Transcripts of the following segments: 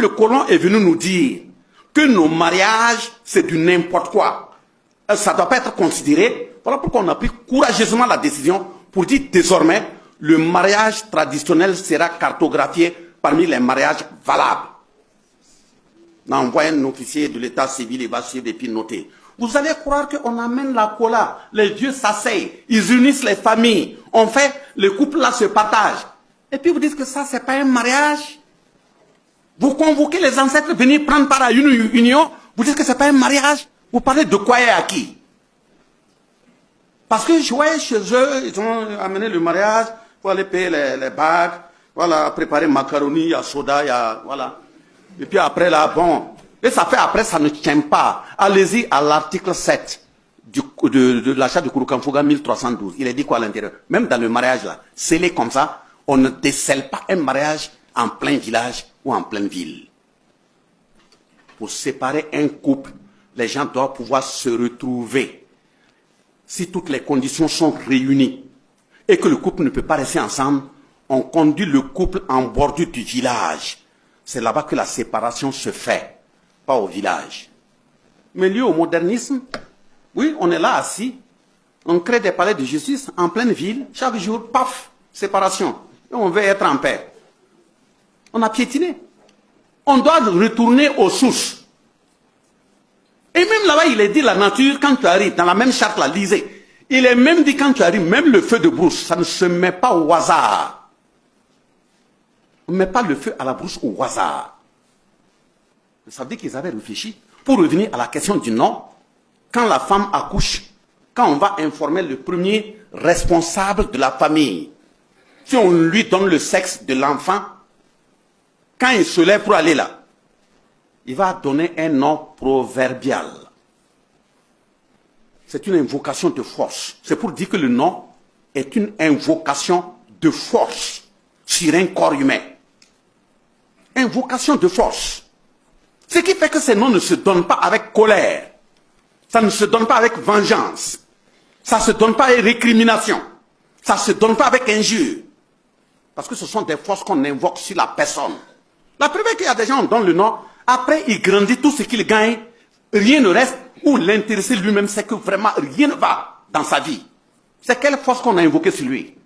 le colon est venu nous dire que nos mariages, c'est du n'importe quoi, ça ne doit pas être considéré. Voilà pourquoi on a pris courageusement la décision pour dire désormais, le mariage traditionnel sera cartographié parmi les mariages valables. On envoie un officier de l'état civil, il va suivre et puis noter. Vous allez croire qu'on amène la cola, les vieux s'asseyent, ils unissent les familles, on fait, le couple là se partage. Et puis vous dites que ça, c'est pas un mariage. Vous convoquez les ancêtres venir prendre part à une union, vous dites que c'est pas un mariage. Vous parlez de quoi et à qui? Parce que je voyais chez eux, ils ont amené le mariage, pour aller payer les bagues, voilà, préparer macaroni, il y a soda, il y a, voilà. Et puis après là, bon, et ça fait après, ça ne tient pas. Allez-y à l'article 7 de l'achat de Kouroukanfouga 1312. Il est dit quoi à l'intérieur? Même dans le mariage là, scellé comme ça, on ne décèle pas un mariage en plein village ou en pleine ville. Pour séparer un couple, les gens doivent pouvoir se retrouver. Si toutes les conditions sont réunies et que le couple ne peut pas rester ensemble, on conduit le couple en bordure du village. C'est là-bas que la séparation se fait, pas au village. Mais lié au modernisme, oui, on est là assis, on crée des palais de justice en pleine ville, chaque jour, paf, séparation. Et on veut être en paix. On a piétiné. On doit retourner aux sources. Et même là-bas, il est dit la nature, quand tu arrives, dans la même charte, là, lisez. Il est même dit quand tu arrives, même le feu de brousse, ça ne se met pas au hasard. On ne met pas le feu à la brousse au hasard. Ça veut dire qu'ils avaient réfléchi pour revenir à la question du nom. Quand la femme accouche, quand on va informer le premier responsable de la famille, si on lui donne le sexe de l'enfant, quand il se lève pour aller là, il va donner un nom proverbial. C'est une invocation de force. C'est pour dire que le nom est une invocation de force sur un corps humain. Invocation de force. Ce qui fait que ces noms ne se donnent pas avec colère. Ça ne se donne pas avec vengeance. Ça ne se donne pas avec récrimination. Ça ne se donne pas avec injure. Parce que ce sont des forces qu'on invoque sur la personne. La preuve est qu'il y a des gens qui donnent le nom, après il grandit, tout ce qu'il gagne, rien ne reste, ou l'intéressé lui-même sait que vraiment rien ne va dans sa vie. C'est quelle force qu'on a invoquée sur lui?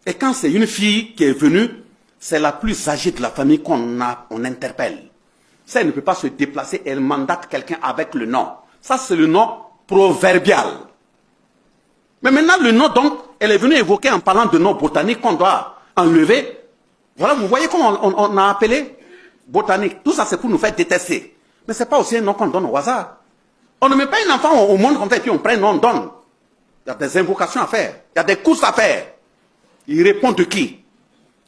Et quand c'est une fille qui est venue, c'est la plus âgée de la famille qu'on interpelle. Ça, elle ne peut pas se déplacer, elle mandate quelqu'un avec le nom. Ça, c'est le nom proverbial. Mais maintenant, le nom, donc, elle est venue évoquer en parlant de nom botanique qu'on doit enlever. Voilà, vous voyez comment on a appelé botanique. Tout ça, c'est pour nous faire détester. Mais ce n'est pas aussi un nom qu'on donne au hasard. On ne met pas un enfant au monde comme ça et puis on prend un nom, on donne. Il y a des invocations à faire. Il y a des courses à faire. Il répond de qui?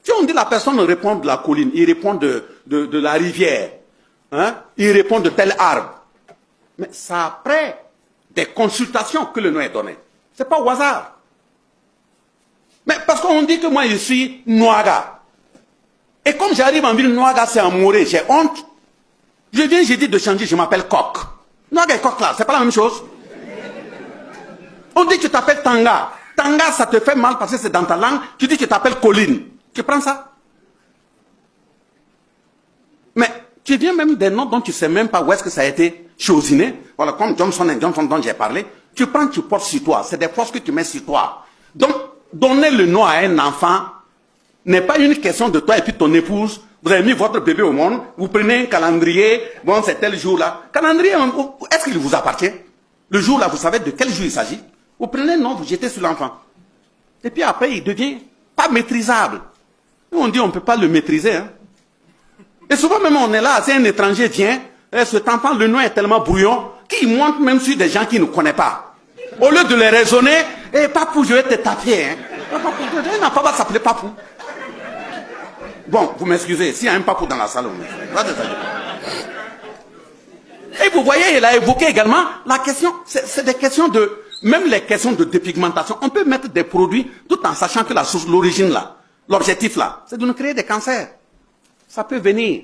Si on dit la personne répond de la colline, il répond de la rivière, hein? Il répond de tel arbre. Mais c'est après des consultations que le nom est donné. Ce n'est pas au hasard. Mais parce qu'on dit que moi je suis Nouaga. Et comme j'arrive en ville, Nouaga c'est amoureux, j'ai honte. Je viens, j'ai dit de changer, je m'appelle Coq. Nouaga et Coq là, c'est pas la même chose. On dit que tu t'appelles Tanga. Tanga, ça te fait mal parce que c'est dans ta langue. Tu dis que tu t'appelles Colline. Tu prends ça? Mais tu viens même des noms dont tu ne sais même pas où est-ce que ça a été chosiné. Voilà, comme Johnson & Johnson dont j'ai parlé. Tu prends, tu portes sur toi. C'est des forces que tu mets sur toi. Donc, donner le nom à un enfant n'est pas une question de toi et puis ton épouse. Vous avez mis votre bébé au monde. Vous prenez un calendrier. Bon, c'est tel jour-là. Calendrier, est-ce qu'il vous appartient? Le jour-là, vous savez de quel jour il s'agit? Vous prenez un nom, vous jetez sur l'enfant. Et puis après, il devient pas maîtrisable. Nous, on dit on ne peut pas le maîtriser. Hein. Et souvent même, on est là, si un étranger vient, et cet enfant, le nom est tellement brouillon, qu'il monte même sur des gens qui ne connaissent pas. Au lieu de les raisonner, eh, papou, je vais te taper. Hein. Un enfant va s'appeler papou. Bon, vous m'excusez, s'il y a un papou dans la salle, et vous voyez, il a évoqué également la question, c'est des questions de, même les questions de dépigmentation. On peut mettre des produits tout en sachant que la source, l'origine là, l'objectif là, c'est de nous créer des cancers. Ça peut venir.